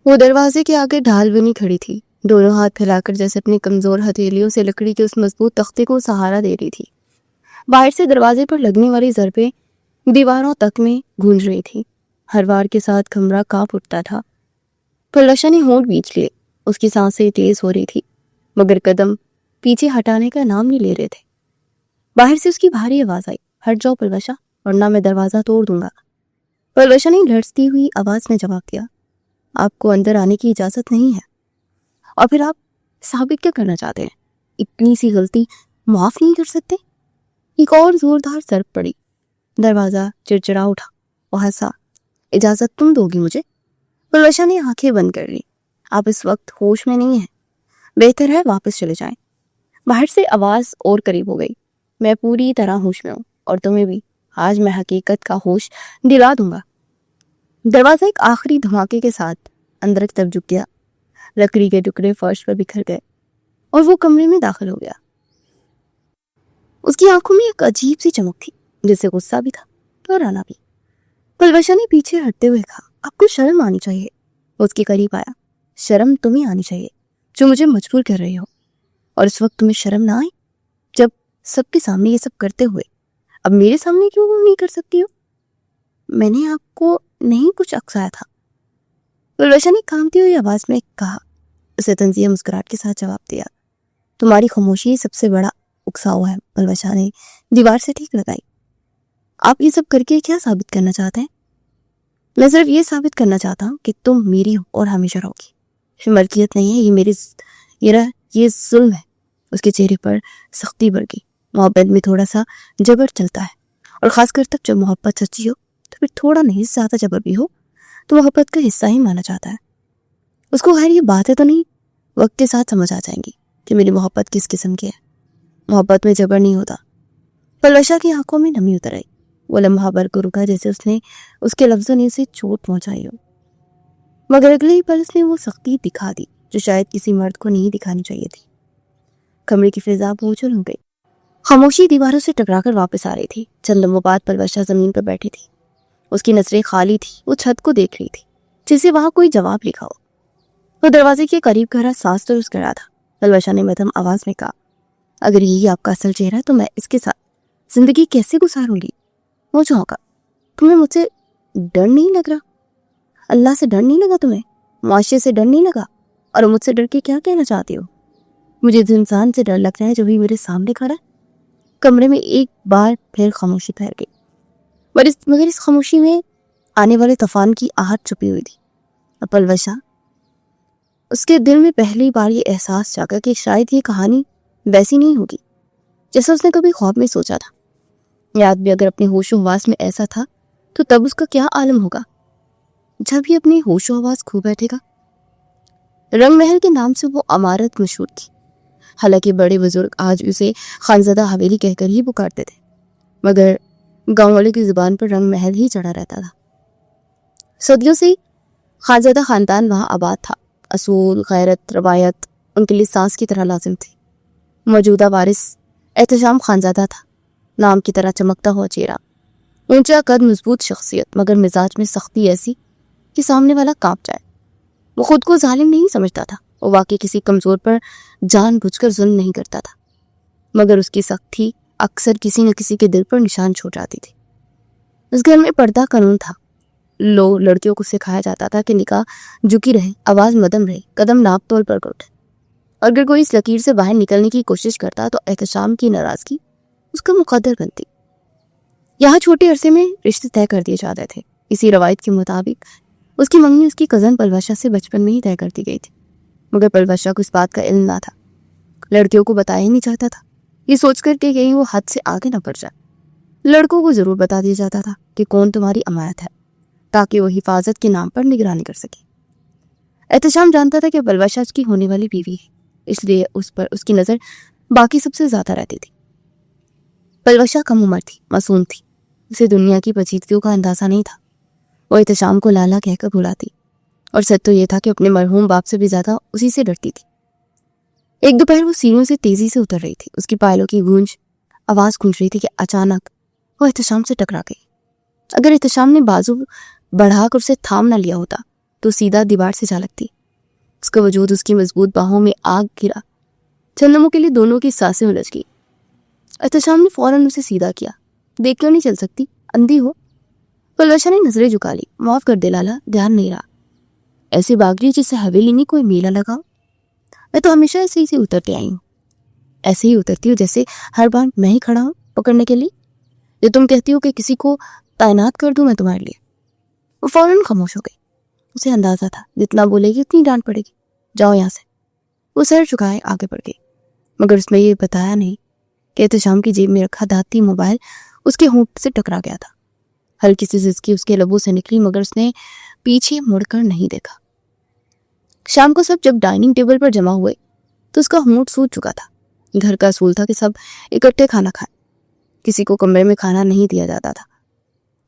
وہ دروازے کے آگے ڈھال بنی کھڑی تھی، دونوں ہاتھ پھیلاکر جیسے اپنی کمزور ہتھیلیوں سے لکڑی کے اس مضبوط تختے کو سہارا دے رہی تھی۔ باہر سے دروازے پر لگنے والی ضربیں دیواروں تک میں گونج رہی تھی۔ ہر وار کے ساتھ کمرہ کانپ اٹھتا تھا۔ پلوشا نے ہونٹ بیچ لیے، اس کی سانسیں تیز ہو رہی تھی، مگر قدم پیچھے ہٹانے کا نام نہیں لے رہے تھے۔ باہر سے اس کی بھاری آواز آئی، ہٹ جاؤ پلوشا، ورنہ میں دروازہ توڑ دوں گا۔ پلوشا نے لرزتی ہوئی آواز میں جواب دیا، آپ کو اندر آنے کی اجازت نہیں ہے۔ اور پھر آپ ثابت کیا کرنا چاہتے ہیں؟ اتنی سی غلطی معاف نہیں کر سکتے؟ ایک اور زوردار ضرب پڑی، دروازہ چڑچڑا اٹھا اور ہنسا۔ اجازت تم دو گی مجھے؟ پلوشا نے آنکھیں بند کر لی، آپ اس وقت ہوش میں نہیں ہیں، بہتر ہے واپس چلے جائیں۔ باہر سے آواز اور قریب ہو گئی، میں پوری طرح ہوش میں ہوں اور تمہیں بھی آج میں حقیقت کا ہوش دلا دوں گا۔ دروازہ ایک آخری دھماکے کے ساتھ اندر کی طرف جھک گیا، لکڑی کے ٹکڑے فرش پر بکھر گئے اور وہ کمرے میں داخل ہو گیا۔ اس کی آنکھوں میں ایک عجیب سی چمک تھی، جس سے غصہ بھی تھا اور آنا بھی۔ پلوشا نے پیچھے ہٹتے ہوئے کہا، آپ کو شرم آنی چاہیے۔ اس کے قریب آیا، شرم تمہیں آنی چاہیے جو مجھے مجبور کر رہی ہو، اور اس وقت تمہیں شرم نہ آئی جب سب کے سامنے یہ سب کرتے ہوئے اب میرے سامنے کیوں نہیں کر سکتی ہو؟ میں نے آپ کو نہیں کچھ اکسایا تھا، پلوشا نے کانپتی ہوئی آواز میں کہا۔ اسے تنزیہ مسکراہٹ کے ساتھ جواب دیا، تمہاری خاموشی سب سے بڑا اکساؤ ہے۔ پلوشا نے دیوار سے ٹھیک لگائی، آپ یہ سب کر کے کیا ثابت کرنا چاہتے ہیں؟ میں صرف یہ ثابت کرنا چاہتا ہوں کہ تم میری ہو اور ہمیشہ رہو گی۔ ملکیت نہیں ہے یہ ظلم ہے۔ اس کے چہرے پر سختی بڑھ گئی۔ محبت میں تھوڑا سا جبر چلتا ہے، اور خاص کر تب جب محبت سچی ہو تو پھر تھوڑا نہیں زیادہ جبر بھی ہو تو محبت کا حصہ ہی مانا جاتا ہے۔ اس کو خیر یہ باتیں تو نہیں وقت کے ساتھ سمجھ آ جائیں گی کہ میری محبت کس قسم کی ہے۔ محبت میں جبر نہیں ہوتا۔ پلوشا کی آنکھوں میں نمی اتر آئی، وہ لمحہ بھر کو رکا جیسے اس نے اس کے لفظوں نے اسے چوٹ پہنچائی ہو، مگر اگلے ہی پل اس نے وہ سختی دکھا دی جو شاید کسی مرد کو نہیں دکھانی چاہیے تھی۔ کمرے کی فضا بوجھل ہو گئی، خاموشی دیواروں سے ٹکرا کر واپس آ رہی تھی۔ چند لمحوں بعد پلوشا زمین پر بیٹھی تھی، اس کی نظریں خالی تھی، وہ چھت کو دیکھ رہی تھی جسے وہاں کوئی جواب لکھا ہو۔ وہ دروازے کے قریب گہرا سانس درست کر رہا تھا۔ پلوشا نے مدھم آواز میں کہا، اگر یہی آپ کا اصل چہرہ ہے تو میں اس کے ساتھ زندگی کیسے گزاروں گی؟ وہ چونکا، تمہیں مجھ سے ڈر نہیں لگ رہا؟ اللہ سے ڈر نہیں لگا تمہیں؟ معاشرے سے ڈر نہیں لگا؟ اور مجھ سے ڈر کے کیا کہنا چاہتی ہو؟ مجھے اس انسان سے ڈر لگ رہا ہے جو بھی میرے سامنے کھڑا ہے۔ کمرے میں ایک بار پھر خاموشی پھیل گئی، مگر اس خاموشی میں آنے والے طوفان کی آہٹ چھپی ہوئی تھی۔ پلوشا، اس کے دل میں پہلی بار یہ احساس جاگا کہ شاید یہ کہانی ویسی نہیں ہوگی جیسا اس نے کبھی خواب میں سوچا تھا۔ یہ آدمی اگر اپنے ہوش و حواس میں ایسا تھا تو تب اس کا کیا عالم ہوگا جب یہ اپنی ہوش و حواس کھو بیٹھے گا۔ رنگ محل کے نام سے وہ عمارت مشہور تھی، حالانکہ بڑے بزرگ آج اسے خانزادہ حویلی کہہ کر ہی پکارتے تھے، مگر گاؤں والے کی زبان پر رنگ محل ہی چڑھا رہتا تھا۔ صدیوں سے خانزادہ خاندان وہاں آباد تھا۔ اصول، غیرت، روایت ان کے لیے سانس کی طرح لازم تھی۔ موجودہ وارث احتشام خانزادہ تھا، نام کی طرح چمکتا ہوا چہرہ، اونچا قد، مضبوط شخصیت، مگر مزاج میں سختی ایسی کہ سامنے والا کانپ جائے۔ وہ خود کو ظالم نہیں سمجھتا تھا، وہ واقعی کسی کمزور پر جان بوجھ کر ظلم نہیں کرتا تھا، مگر اس کی سختی اکثر کسی نہ کسی کے دل پر نشان چھوڑ جاتی تھی۔ اس گھر میں پردہ قانون تھا۔ لڑکیوں کو سکھایا جاتا تھا کہ نکاح جھکی رہے، آواز مدم رہے، قدم ناپ تول پر اٹھے۔ اگر کوئی اس لکیر سے باہر نکلنے کی کوشش کرتا تو احتشام کی ناراضگی اس کا مقدر بنتی۔ یہاں چھوٹے عرصے میں رشتے طے کر دیے جاتے تھے۔ اسی روایت کے مطابق اس کی منگنی اس کی کزن پلوشا سے بچپن میں ہی طے کر دی گئی تھی، مگر پلوشا کو اس بات کا علم نہ تھا، لڑکیوں کو بتایا ہی نہیں چاہتا تھا، یہ سوچ کر کہ کہیں وہ حد سے آگے نہ بڑھ جائے۔ لڑکوں کو ضرور بتا دیا جاتا تھا کہ کون تمہاری امانت ہے، تاکہ وہ حفاظت کے نام پر نگرانی کر سکے۔ احتشام جانتا تھا کہ پلوشا اس کی ہونے والی بیوی ہے، اس لیے اس پر اس کی نظر باقی سب سے زیادہ رہتی تھی۔ پلوشا کم عمر تھی، معصوم تھی، اسے دنیا کی پیچیدگیوں کا اندازہ نہیں تھا۔ وہ احتشام کو لالا کہہ کر بلاتی، اور سچ تو یہ تھا کہ اپنے مرحوم باپ سے بھی زیادہ اسی سے ڈرتی تھی۔ ایک دوپہر وہ سیڑھیوں سے تیزی سے اتر رہی تھی، اس کی پائلوں کی آواز گونج رہی تھی کہ اچانک وہ احتشام سے ٹکرا گئی۔ اگر احتشام نے بازو بڑھا کر اسے تھام نہ لیا ہوتا تو سیدھا دیوار سے جا لگتی. اس کا وجود اس کی مضبوط باہوں میں آگ گرا. چند لمحوں کے لیے دونوں کی سانسیں الجھ گئی. احتشام نے فوراً اسے سیدھا کیا. دیکھ کر نہیں چل سکتی, اندھی ہو؟ پلوشا نے نظریں جھکا لی. معاف کر دے لالا, دھیان نہیں رہا. ایسی بھاگ رہی جس سے حویلی نہیں کوئی میلہ لگا. میں تو ہمیشہ ایسے ہی اترتے آئی ہوں. ایسے ہی اترتی ہوں جیسے ہر بار میں ہی کھڑا ہوں پکڑنے کے لیے. جو تم کہتی ہو کہ کسی کو تعینات کر دوں میں تمہارے لیے. وہ فوراً خاموش ہو گئی. اسے اندازہ تھا جتنا بولے گی اتنی ڈانٹ پڑے گی. جاؤ یہاں سے. وہ سر چکائے آگے بڑھ گئی, مگر اس میں یہ بتایا نہیں کہ احتشام کی جیب میں رکھا دھاتی موبائل اس کے ہونٹ سے ٹکرا گیا تھا. ہلکی سی زچکی اس کے لبوں سے نکلی, مگر اس نے پیچھے مڑ کر نہیں دیکھا. شام کو سب جب ڈائننگ ٹیبل پر جمع ہوئے تو اس کا ہونٹ سوج چکا تھا. گھر کا اصول تھا کہ سب اکٹھے کھانا کھائیں. کسی کو کمرے میں کھانا نہیں دیا جاتا تھا.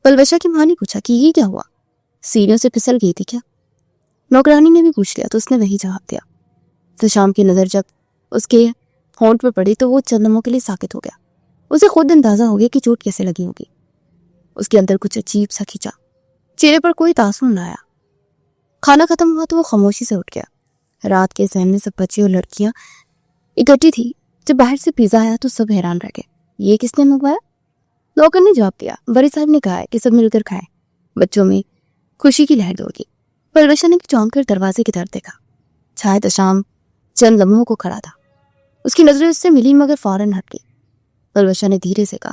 پلوشا کی ماں نے پوچھا کہ یہ کیا ہوا, سیڑھیوں سے پھسل گئی تھی کیا؟ نوکرانی نے بھی پوچھ لیا تو اس نے وہی جواب دیا. تو شام کی نظر جب اس کے ہونٹ پر پڑی تو وہ چند لمحوں کے لیے ساکت ہو گیا. اسے خود اندازہ ہو گیا کہ چوٹ کیسے لگی ہوگی. اس کے اندر کچھ عجیب سا کھینچا. چہرے پر کوئی تاثر نہ آیا. کھانا ختم ہوا تو وہ خاموشی سے اٹھ گیا. رات کے ذہن میں سب بچے اور لڑکیاں اکٹھی تھی. جب باہر سے پیزا آیا تو سب حیران رہ گئے. یہ کس نے منگوایا؟ نوکر نے جواب دیا. بڑے صاحب نے کہا ہے کہ سب مل کر کھائیں. بچوں میں خوشی کی لہر دوڑ گئی. پلوشا نے چونک کر دروازے کی طرف دیکھا. شاید شام چند لمحوں کو کھڑا تھا. اس کی نظریں اس سے ملی مگر فوراً ہٹ گئی. پلوشا نے دھیرے سے کہا,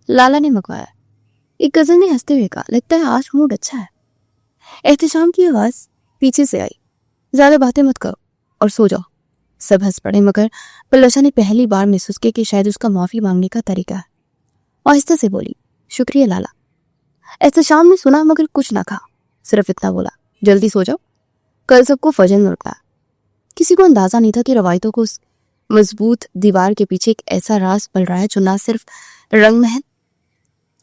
لالا نے منگوایا. ایک کزن نے ہنستے ہوئے کہا, لگتا ہے آج موڈ اچھا ہے. احتشام کی آواز پیچھے سے آئی, زیادہ باتیں مت کرو اور سو جاؤ. سب ہنس پڑے مگر پلوشا نے پہلی بار محسوس کیا کہ شاید اس کا معافی مانگنے کا طریقہ ہے. آہستہ سے بولی, شکریہ لالا. احتشام نے سنا مگر کچھ نہ کہا. صرف اتنا بولا, جلدی سو جاؤ, کل سب کو فجر میں اٹھنا ہے. کسی کو اندازہ نہیں تھا کہ روایتوں کو اس مضبوط دیوار کے پیچھے ایک ایسا راز پل رہا ہے جو نہ صرف رنگ محل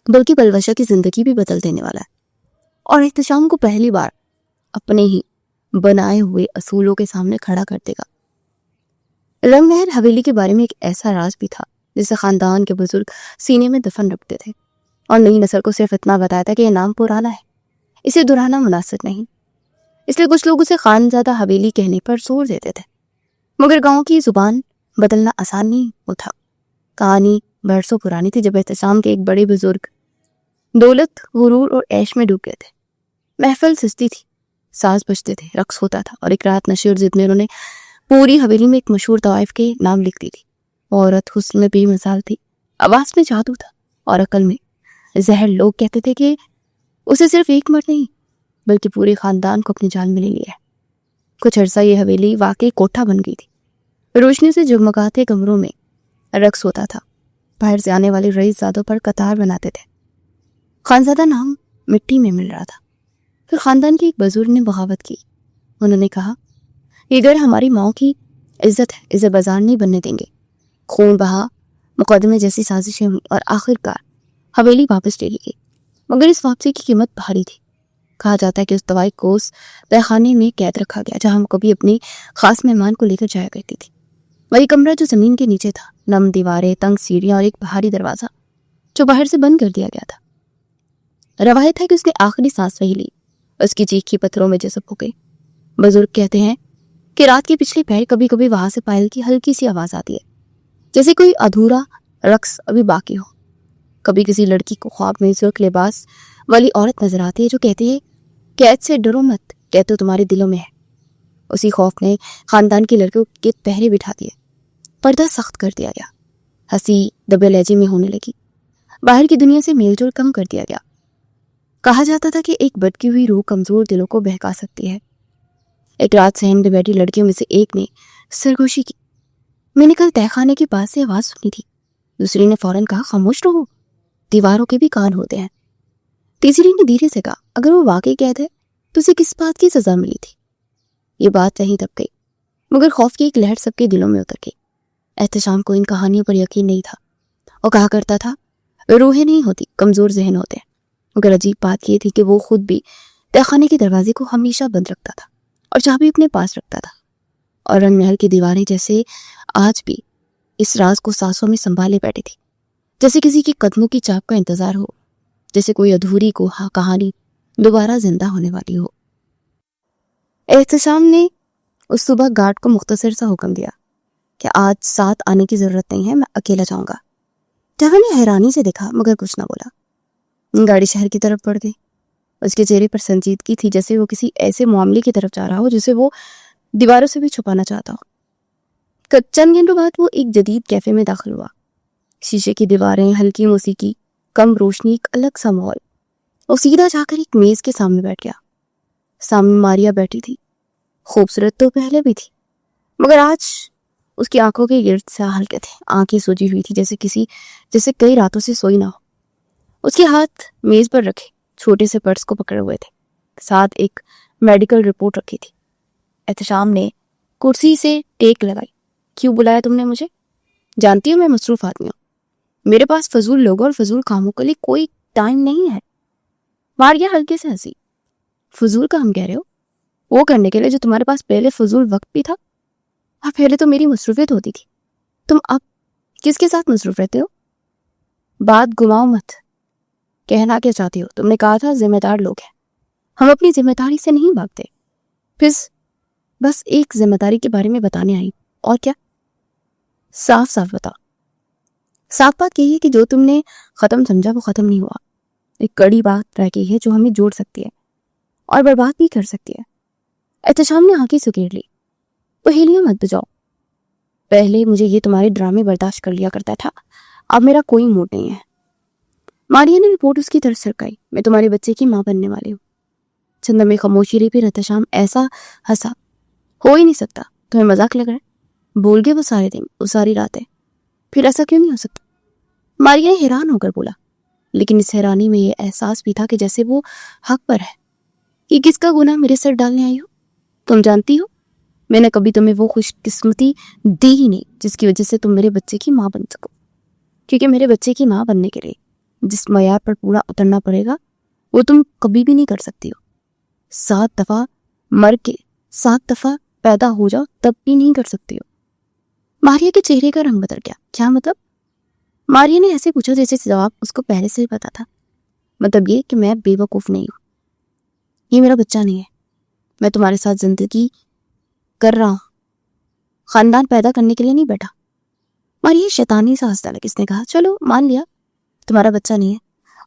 بلکہ پلوشا کی زندگی بھی بدل دینے والا ہے. اور احتشام کو پہلی بار اپنے ہی بنائے ہوئے اصولوں کے سامنے کھڑا کر دے گا. رنگ محل حویلی کے بارے میں ایک ایسا راز بھی تھا جسے خاندان کے بزرگ سینے میں دفن رکھتے تھے اور نئی نسل کو صرف اتنا بتایا تھا کہ یہ نام پرانا ہے, اسے دہرانا مناسب نہیں. اس لیے کچھ لوگ اسے خانزادہ حویلی کہنے پر زور دیتے تھے. مگر گاؤں کی زبان بدلنا آسان نہیں ہوتا. کہانی برسوں پرانی تھی جب احتشام کے ایک بڑے بزرگ دولت, غرور اور عیش میں ڈوب گئے تھے. محفل سستی تھی, ساز بجتے تھے, رقص ہوتا تھا, اور ایک رات نشے اور ضد میں انہوں نے پوری حویلی میں ایک مشہور طوائف کے نام لکھ دی تھی. عورت حسن میں بے مثال تھی, آواز میں جادو تھا اور عقل میں زہر. لوگ کہتے تھے کہ اسے صرف ایک مرد نہیں بلکہ پورے خاندان کو اپنے جال میں لے لیا ہے. کچھ عرصہ یہ حویلی واقعی کوٹھا بن گئی تھی. روشنی سے جگمگاتے کمروں میں رقص ہوتا تھا. باہر سے آنے والے رئیس زادوں پر قطار بناتے تھے. خانزادہ نام مٹی میں مل رہا تھا. پھر خاندان کے ایک بزرگ نے بغاوت کی. انہوں نے کہا, یہ گھر ہماری ماؤں کی عزت ہے, اسے بازار نہیں بننے دیں گے. خون بہا, مقدمے جیسی سازشیں ہوئی اور آخر کار حویلی واپس لے لی گئی. مگر اس واپسی کی قیمت بھاری تھی. کہا جاتا ہے کہ اس طوائف کو اس تہخانے میں قید رکھا گیا جہاں ہم کبھی اپنے خاص مہمان کو لے کر جایا کرتی تھی. وہی کمرہ جو زمین کے نیچے تھا, نم دیواریں, تنگ سیڑھیاں اور ایک بھاری دروازہ جو باہر سے بند کر دیا گیا تھا. روایت ہے کہ اس نے آخری سانس وہی لی. اس کی چیخ کی پتھروں میں جذب ہو گئی. بزرگ کہتے ہیں کہ رات کے پچھلے پہر کبھی کبھی وہاں سے پائل کی ہلکی سی آواز آتی ہے, جیسے کوئی ادھورا رقص ابھی باقی ہو. کبھی کسی لڑکی کو خواب میں سرخ لباس والی عورت نظر آتی ہے جو کہتی ہے, قید سے ڈرو مت, قید تو تمہارے دلوں میں ہے. اسی خوف نے خاندان کی لڑکیوں کے پہرے بٹھا دیے. پردہ سخت کر دیا گیا. ہنسی دبے لہجے میں ہونے لگی. باہر کی دنیا سے میل جول کم کر دیا گیا. کہا جاتا تھا کہ ایک بھٹکی ہوئی روح کمزور دلوں کو بہکا سکتی ہے. ایک رات صحن میں بیٹھی لڑکیوں میں سے ایک نے سرگوشی کی, میں نے کل تہخانے کے پاس سے آواز سنی تھی. دوسری نے فوراً کہا, خاموش رہو, دیواروں کے بھی کان ہوتے ہیں. تیسری نے دھیرے سے کہا, اگر وہ واقعی قید ہے تو اسے کس بات کی سزا ملی تھی. یہ بات وہیں دب گئی, مگر خوف کی ایک لہر سب کے دلوں میں اتر گئی. احتشام کو ان کہانیوں پر یقین نہیں تھا. وہ کہا کرتا تھا, روحیں نہیں ہوتی, کمزور ذہن ہوتے ہیں. مگر عجیب بات یہ تھی کہ وہ خود بھی تہخانے کے دروازے کو ہمیشہ بند رکھتا تھا اور چابی اپنے پاس رکھتا تھا. اور رنگ محل کی دیواریں جیسے آج بھی اس راز کو سانسوں میں سنبھالے بیٹھی تھی, جیسے کسی کے قدموں کی چاپ کا انتظار ہو, جیسے کوئی ادھوری کہانی دوبارہ زندہ ہونے والی ہو. احتشام نے اس صبح گارڈ کو مختصر سا حکم دیا کہ آج ساتھ آنے کی ضرورت نہیں ہے، میں اکیلا جاؤں گا۔ ٹیگا نے حیرانی سے دیکھا مگر کچھ نہ بولا۔ گاڑی شہر کی طرف بڑھ گئی۔ اس کے چہرے پر سنجیدگی تھی جیسے وہ کسی ایسے معاملے کی طرف جا رہا ہو جسے وہ دیواروں سے بھی چھپانا چاہتا ہو۔ چند گھنٹوں بعد وہ ایک جدید کیفے میں داخل ہوا۔ شیشے کی دیواریں، ہلکی موسیقی، کم روشنی، ایک الگ سا ماحول۔ وہ سیدھا جا کر ایک میز کے سامنے بیٹھ گیا۔ سامنے ماریا بیٹھی تھی۔ خوبصورت تو پہلے بھی تھی مگر آج اس کی آنکھوں کے گرد سے ہلکے تھے، آنکھیں سوجی ہوئی تھی جیسے کئی راتوں سے سوئی نہ ہو۔ اس کے ہاتھ میز پر رکھے چھوٹے سے پرس کو پکڑے ہوئے تھے، ساتھ ایک میڈیکل رپورٹ رکھی تھی۔ احتشام نے کرسی سے ٹیک لگائی۔ کیوں بلایا تم نے مجھے؟ جانتی ہوں میں مصروف آدمی ہوں، میرے پاس فضول لوگوں اور فضول کاموں کے لیے کوئی ٹائم نہیں ہے۔ ماریا ہلکے سے ہنسی۔ فضول کام کہہ رہے ہو؟ وہ کرنے کے لیے جو تمہارے پاس پہلے فضول وقت بھی تھا، اور پہلے تو میری مصروفیت ہوتی تھی، تم اب کس کے ساتھ مصروف رہتے ہو؟ بات گھماؤ مت، کہنا کیا چاہتی ہو؟ تم نے کہا تھا ذمہ دار لوگ ہیں، ہم اپنی ذمہ داری سے نہیں بھاگتے۔ پھر بس ایک ذمہ داری کے بارے میں بتانے آئی، اور کیا؟ صاف صاف بتا۔ صاف بات یہی ہے کہ جو تم نے ختم سمجھا وہ ختم نہیں ہوا، ایک کڑی بات رہ گئی ہے جو ہمیں جوڑ سکتی ہے اور برباد بھی کر سکتی ہے۔ احتشام نے آنکھیں سکیڑ لی۔ پہیلیاں مت بجاؤ، پہلے مجھے یہ تمہارے ڈرامے برداشت کر لیا کرتا تھا، اب میرا کوئی موڈ نہیں ہے۔ ماریا نے رپورٹ اس کی طرف سرکائی۔ میں تمہارے بچے کی ماں بننے والی ہوں۔ چند میں خاموشی رہی، پھر احتشام ایسا ہنسا، ہو ہی نہیں سکتا، تمہیں مذاق لگ رہا ہے؟ بول گئے وہ سارے دن، وہ ساری راتیں، پھر ایسا کیوں نہیں ہو سکتا؟ ماریا نے حیران ہو کر بولا، لیکن اس حیرانی میں یہ احساس بھی تھا کہ جیسے وہ حق پر ہے۔ یہ کس کا گناہ میرے سر ڈالنے آئی ہو؟ تم جانتی ہو میں نے کبھی تمہیں وہ خوش قسمتی دی ہی نہیں جس کی وجہ سے تم میرے بچے کی ماں بن سکو، کیونکہ میرے بچے کی ماں بننے کے لیے جس معیار پر پورا اترنا پڑے گا وہ تم کبھی بھی نہیں کر سکتی ہو۔ 7 دفعہ مر کے 7 دفعہ پیدا ہو جاؤ تب بھی نہیں کر سکتی ہو۔ ماریا کے چہرے کا رنگ بدل گیا۔ کیا مطلب؟ ماریا نے ایسے پوچھا جیسے جواب اس کو پہلے سے ہی پتا تھا۔ مطلب یہ کہ میں بے وقوف نہیں ہوں، یہ میرا بچہ نہیں ہے، میں تمہارے ساتھ زندگی کر رہا ہوں، خاندان پیدا کرنے کے لیے نہیں بیٹھا۔ ماریا شیطانی سا ہنسنے لگی۔ اس نے کہا چلو مان لیا تمہارا بچہ نہیں ہے،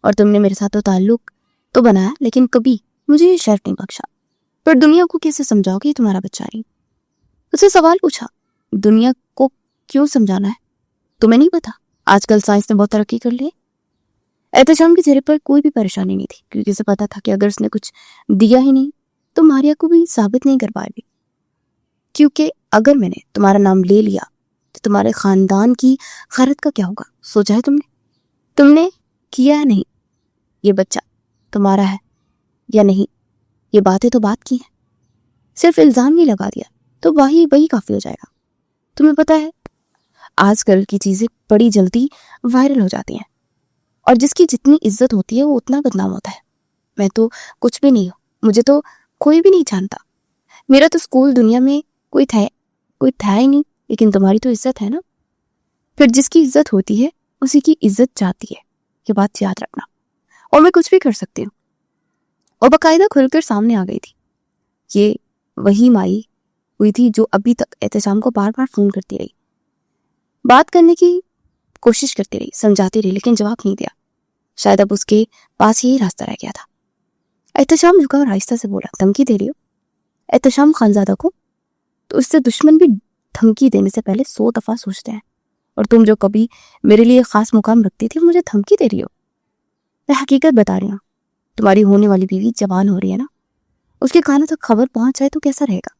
اور تم نے میرے ساتھ تو تعلق تو بنایا لیکن کبھی مجھے یہ شرف نہیں بخشا، پر دنیا کو کیسے سمجھاؤ کہ یہ تمہارا بچہ نہیں؟ اسے سوال پوچھا، دنیا کو کیوں سمجھانا ہے؟ تمہیں نہیں پتا آج کل سائنس نے بہت ترقی کر لی ہے؟ احتشام کے چہرے پر کوئی بھی پریشانی نہیں تھی، کیونکہ اسے پتا تھا کہ اگر اس نے کچھ دیا ہی نہیں تو ماریا کو بھی ثابت نہیں کر پائے گی، کیونکہ اگر میں نے تمہارا نام لے لیا تو تمہارے خاندان کی خیرت کا کیا ہوگا؟ سوچا ہے تم نے کیا ہے نہیں؟ یہ بچہ تمہارا ہے یا نہیں، یہ باتیں تو بات کی ہیں، صرف الزام ہی لگا دیا تو وہی کافی ہو جائے گا۔ تمہیں پتا ہے آج کل کی چیزیں بڑی جلدی وائرل ہو جاتی ہیں، اور جس کی جتنی عزت ہوتی ہے وہ اتنا بدنام ہوتا ہے۔ میں تو کچھ بھی نہیں ہوں، مجھے تو کوئی بھی نہیں جانتا، میرا تو اسکول دنیا میں کوئی تھا ہی نہیں، لیکن تمہاری تو عزت ہے نا۔ پھر جس کی عزت ہوتی ہے اسی کی عزت جاتی ہے، یہ بات یاد رکھنا، اور میں کچھ بھی کر سکتی ہوں۔ اور باقاعدہ کھل کر سامنے آ گئی تھی۔ یہ وہی مائی ہوئی تھی جو ابھی تک احتشام کو بار بار فون کرتی رہی، بات کرنے کی کوشش کرتی رہی، سمجھاتی رہی، لیکن جواب نہیں دیا۔ شاید اب اس کے پاس یہی راستہ رہ گیا تھا۔ احتشام جھکا اور آہستہ سے بولا، دھمکی دے رہی ہو احتشام خانزادہ کو؟ تو اس سے دشمن بھی دھمکی دینے سے پہلے 100 دفعہ سوچتے ہیں، اور تم جو کبھی میرے لیے خاص مقام رکھتی تھی مجھے دھمکی دے رہی ہو؟ میں حقیقت بتا رہی ہوں، تمہاری ہونے والی بیوی جوان ہو رہی ہے نا، اس کے کانوں تک خبر پہنچ جائے تو کیسا رہے گا؟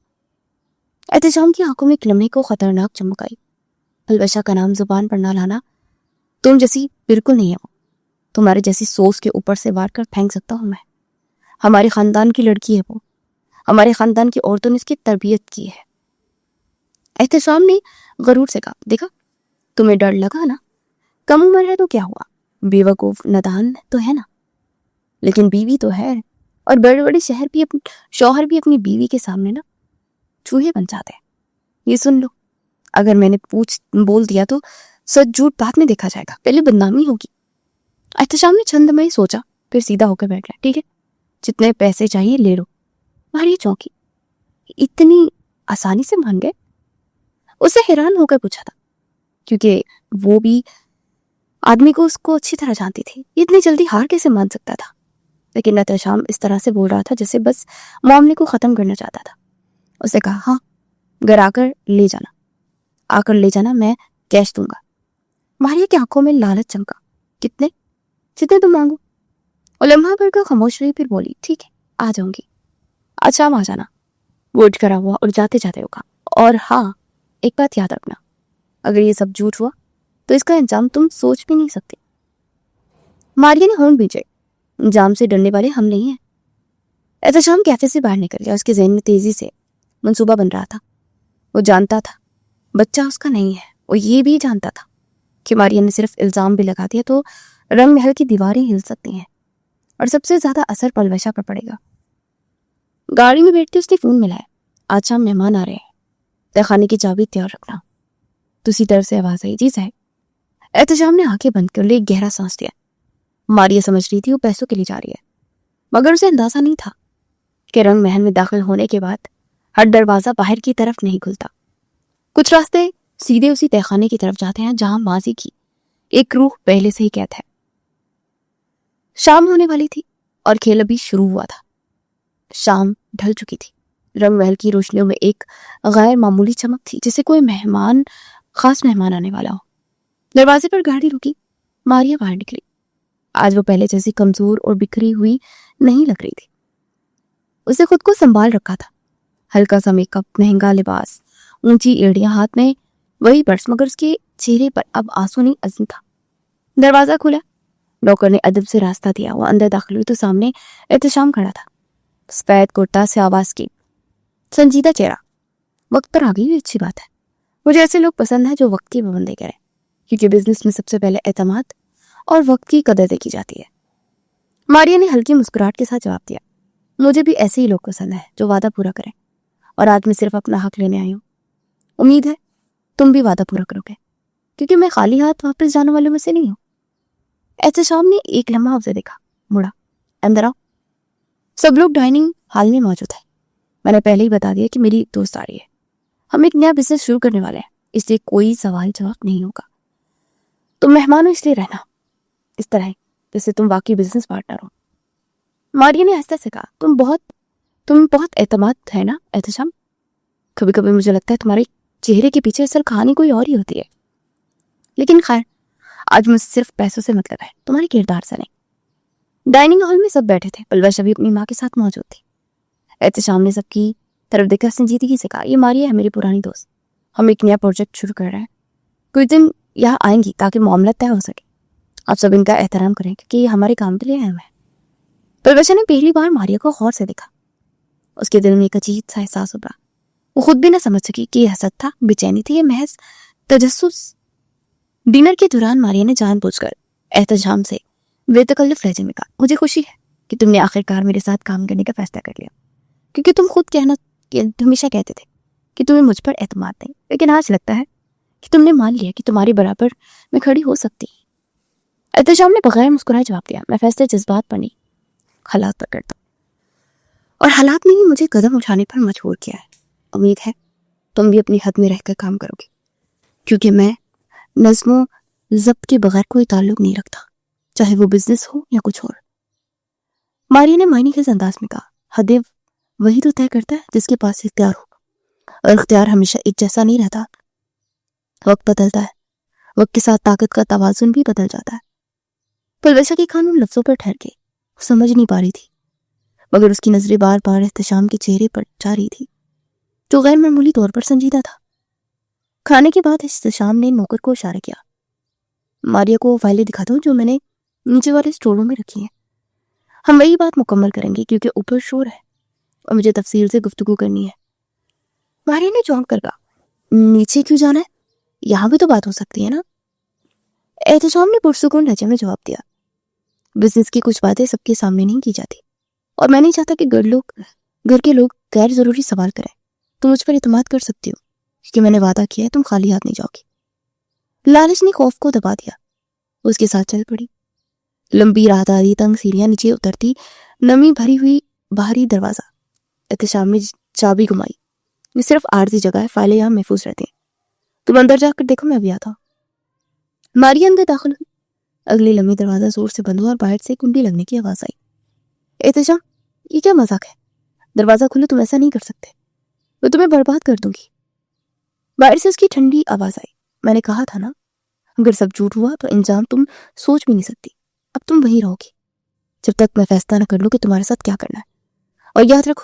احتشام کی آنکھوں میں ایک لمحے کو خطرناک چمک آئی۔ البشا کا نام زبان پر نہ لانا، تم جیسی بالکل نہیں ہے وہ، تمہارے جیسی سوس کے اوپر سے وار کر پھینک سکتا ہوں میں۔ ہمارے خاندان کی لڑکی ہے وہ، ہمارے خاندان کی عورتوں نے اس کی تربیت کی ہے۔ احتشام نے غرور سے کہا، دیکھا تمہیں ڈر لگا نا، کم عمر ہے تو کیا ہوا، بے وقوف نادان تو ہے نا، لیکن بیوی تو ہے، اور بڑے بڑے شوہر بھی اپنی بیوی کے سامنے نا چوہے بن جاتے ہیں۔ یہ سن لو، اگر میں نے بول دیا تو سچ جھوٹ بعد میں دیکھا جائے گا، پہلے بدنامی ہوگی۔ احتشام نے چند میں سوچا، پھر سیدھا ہو کر بیٹھ گیا۔ ٹھیک ہے، جتنے پیسے چاہیے لے لو۔ ماریا چونکی، اتنی آسانی سے مان گئے؟ اسے حیران ہو کر پوچھا تھا، کیونکہ وہ بھی آدمی کو اس کو اچھی طرح جانتی تھی. اتنی جلدی ہار کیسے مان سکتا تھا؟ لیکن احتشام اس طرح سے بول رہا تھا جیسے بس معاملے کو ختم کرنا چاہتا تھا. اسے کہا، ہاں گھر آ کر لے جانا، میں کیش دوں گا. ماریا کی آنکھوں میں لالچ چمکا. کتنے؟ جتنے تم مانگو. اور لمحہ بھر کر خاموش رہی، پھر بولی، ٹھیک ہے آ جاؤں گی، آج شام آ جانا. وہ اٹھ کر ہوا اور جاتے جاتے ہوگا. اور ہاں ایک بات یاد رکھنا، اگر یہ سب جھوٹ ہوا تو اس کا انجام تم سوچ بھی نہیں سکتے. ماریا نے ہونٹ بھیجے. انجام سے ڈرنے والے ہم نہیں ہیں. احتشام کیفے سے باہر نکل گیا. اس کے ذہن میں تیزی سے منصوبہ بن رہا تھا. وہ جانتا تھا بچہ اس کا نہیں ہے. وہ یہ بھی جانتا تھا کہ ماریا نے صرف الزام بھی لگا دیا تو رنگ محل کی دیواریں ہل سکتی ہیں اور سب سے زیادہ اثر پلوشا پر پڑے گا. گاڑی میں بیٹھتے اس نے فون ملایا. آج شام مہمان آ رہے ہیں، تہخانے کی چابی تیار رکھنا. دوسری طرف سے آواز آئی، جی صاحب. احتشام نے آنکھیں بند کر لی، ایک گہرا سانس لیا. ماریا سمجھ رہی تھی وہ پیسوں کے لیے جا رہی ہے، مگر اسے اندازہ نہیں تھا کہ رنگ محل میں داخل ہونے کے بعد ہر دروازہ باہر کی طرف نہیں کھلتا. کچھ راستے سیدھے اسی تہخانے کی طرف جاتے ہیں جہاں ماضی کی ایک روح پہلے سے ہی قید ہے. شام ہونے والی تھی اور کھیل ابھی شروع ہوا تھا. شام ڈھل چکی تھی. رنگ محل کی روشنیوں میں ایک غیر معمولی چمک تھی، جیسے کوئی خاص مہمان آنے والا ہو. دروازے پر گاڑی رکی. ماریا باہر نکلی. آج وہ پہلے جیسی کمزور اور بکھری ہوئی نہیں لگ رہی تھی. اسے خود کو سنبھال رکھا تھا. ہلکا سا میک اپ، مہنگا لباس، اونچی ایڑیاں، ہاتھ میں وہی پرس، مگر اس کے چہرے پر اب آنسو نہیں عزم تھا. دروازہ کھلا. نوکر نے ادب سے راستہ دیا. وہ اندر داخل ہوئی تو سامنے احتشام کھڑا تھا. سفید کرتا، سیاہ کی سنجیدہ چہرہ. وقت پر آ گئی، اچھی بات ہے. مجھے ایسے لوگ پسند ہیں جو وقت کی پابندی کریں، کیونکہ بزنس میں سب سے پہلے اعتماد اور وقت کی قدر دیکھی جاتی ہے. ماریا نے ہلکی مسکراہٹ کے ساتھ جواب دیا، مجھے بھی ایسے ہی لوگ پسند ہیں جو وعدہ پورا کریں، اور آج میں صرف اپنا حق لینے آئی ہوں. امید ہے تم بھی وعدہ پورا کرو گے، کیونکہ میں خالی ہاتھ واپس جانے والوں میں سے نہیں ہوں. احتشام نے ایک لمحہ اسے دیکھا، مڑا. اندر آؤ. سب لوگ ڈائننگ ہال میں موجود ہیں. میں نے پہلے ہی بتا دیا کہ میری دوست آ رہی ہے. ہم ایک نیا بزنس شروع کرنے والے ہیں، اس لیے کوئی سوال جواب نہیں ہوگا. تم مہمان ہو، اس لیے رہنا اس طرح جیسے تم واقعی بزنس پارٹنر ہو. ماریا نے آہستہ سے کہا، تم بہت اعتماد ہے نا احتشام. کبھی کبھی مجھے لگتا ہے تمہارے چہرے کے پیچھے اصل کہانی کوئی اور ہی ہوتی ہے. لیکن خیر، آج مجھے صرف پیسوں سے مطلب ہے، تمہارے کردار سے نہیں. ڈائننگ ہال میں سب بیٹھے تھے. پلوشا بھی اپنی ماں کے ساتھ موجود تھی. احتشام نے سب کی طرف دیکھا سنجیدگی سے کہا، یہ ماریا ہے، میری پرانی دوست. ہم ایک نیا پروجیکٹ شروع کر رہے ہیں. کچھ دن یہاں آئیں گی تاکہ معاملہ طے ہو سکے. آپ سب ان کا احترام کریں کیونکہ یہ ہمارے کام کے لیے آئے ہوئے ہیں. پلوشا نے پہلی بار ماریا کو غور سے دیکھا. اس کے دل میں ایک عجیب سا احساس ابھرا. وہ خود بھی نہ سمجھ سکی کہ یہ حسد تھا، بے چینی تھی، یہ محض تجسس. ڈنر کے دوران ماریا نے جان بوجھ کر احتشام سے بے تکلف لہجے میں کہا، مجھے خوشی ہے کہ تم نے آخرکار میرے ساتھ کام کرنے کا فیصلہ کر لیا، کیونکہ تم خود ہمیشہ کہتے تھے کہ تمہیں مجھ پر اعتماد نہیں، لیکن آج لگتا ہے کہ تم نے مان لیا کہ تمہاری برابر میں کھڑی ہو سکتی. احتشام نے بغیر مسکرائے جواب دیا، میں فیصلے جذبات پر نہیں، حالات پر کرتا ہوں، اور حالات نے ہی مجھے قدم اٹھانے پر مجبور کیا ہے. امید ہے تم بھی اپنی حد میں رہ کر کام کرو گی، کیونکہ میں نظم و ضبط کے بغیر کوئی تعلق نہیں رکھتا، چاہے وہ بزنس ہو یا کچھ اور. ماریا نے معنی خیز انداز میں کہا، حدیں وہی تو طے کرتا ہے جس کے پاس اختیار ہو، اور اختیار ہمیشہ ایک جیسا نہیں رہتا. وقت بدلتا ہے، وقت کے ساتھ طاقت کا توازن بھی بدل جاتا ہے. پلوشا کے قانون لفظوں پر ٹھہر کے وہ سمجھ نہیں پا رہی تھی، مگر اس کی نظریں بار بار احتشام کے چہرے پر جا رہی تھی جو غیر معمولی طور پر سنجیدہ تھا. کھانے کے بعد احتشام نے نوکر کو اشارہ کیا، ماریا کو وہ فائلیں دکھا دو جو میں نے نیچے والے اسٹوروں میں رکھی ہیں. ہم وہی بات مکمل کریں گے کیونکہ اوپر شور ہے اور مجھے تفصیل سے گفتگو کرنی ہے. ماریا نے چونک کر کہا، نیچے کیوں جانا ہے؟ یہاں بھی تو بات ہو سکتی ہے نا. احتشام نے پرسکون لہجے میں جواب دیا، بزنس کی کچھ باتیں سب کے سامنے نہیں کی جاتی، اور میں نہیں چاہتا کہ گھر کے لوگ غیر ضروری سوال کریں. تم مجھ پر اعتماد کر سکتی ہو کیونکہ میں نے وعدہ کیا ہے تم خالی ہاتھ نہیں جاؤ گی. لالچ نے خوف کو دبا دیا. اس کے ساتھ چل پڑی. لمبی رات آدھی، تنگ سیڑھیاں، نیچے اترتی نمی بھری ہوئی باہری دروازہ. احتشام نے चाबी घुमाई। ये सिर्फ आरजी जगह है, फाइलें यहाँ महफूज रहती हैं, तुम अंदर जाकर देखो, मैं अभी आता हूँ। मारी अंदर दाखिल हुई। अगले लम्हे दरवाजा जोर से बंद हुआ और बाहर से कुंडी लगने की आवाज आई। एहतशाम, ये क्या मजाक है? दरवाजा खुले, तुम ऐसा नहीं कर सकते, मैं तुम्हें बर्बाद कर दूंगी। बाहर से उसकी ठंडी आवाज आई। मैंने कहा था ना, अगर सब झूठ हुआ तो इंजाम तुम सोच भी नहीं सकती। अब तुम वहीं रहोगी जब तक मैं फैसला न कर लूं कि तुम्हारे साथ क्या करना है। और याद रखो,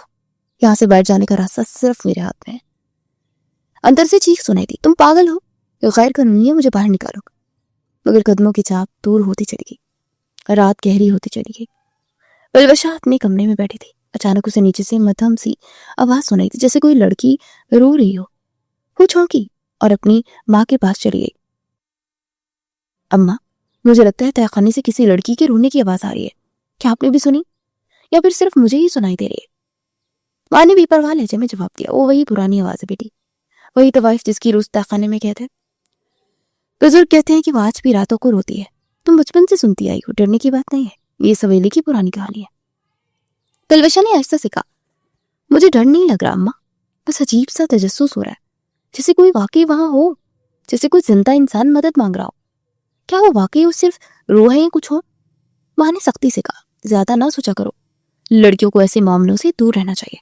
यहाँ से बाहर जाने का रास्ता सिर्फ मेरे हाथ में है। अंदर से चीख सुनाई दी, तुम पागल हो, ये गैर कानूनी है, मुझे बाहर निकालो। मगर कदमों की चाप दूर होती चली गई, रात गहरी होती चली गई। बलबशा अपने कमरे में बैठी थी। अचानक उसे नीचे से मध्यम सी आवाज सुनाई थी, जैसे कोई लड़की रो रही हो। वो चौंकी और अपनी माँ के पास चली गई। अम्मा, मुझे लगता है तहखाने से किसी लड़की के रोने की आवाज आ रही है, क्या आपने भी सुनी या फिर सिर्फ मुझे ही सुनाई दे रही है? माँ ने बेपरवाह लहजे में जवाब दिया, वो वही पुरानी आवाज है बेटी, वही तवाइफ जिसकी रोज तहखाने में कहते हैं। बुजुर्ग कहते हैं कि वो आज भी रातों को रोती है, तुम बचपन से सुनती आई हो, डरने की बात नहीं है, ये सवेली की पुरानी कहानी है। तलवशा ने आहिस्ता से कहा, मुझे डर नहीं लग रहा अम्मा, बस अजीब सा तजस्सुस हो रहा है, जैसे कोई वाकई वहां हो, जैसे कोई जिंदा इंसान मदद मांग रहा हो। क्या वो वाकई सिर्फ रो है या कुछ हो? माँ ने सख्ती से कहा, ज्यादा ना सोचा करो, लड़कियों को ऐसे मामलों से दूर रहना चाहिए,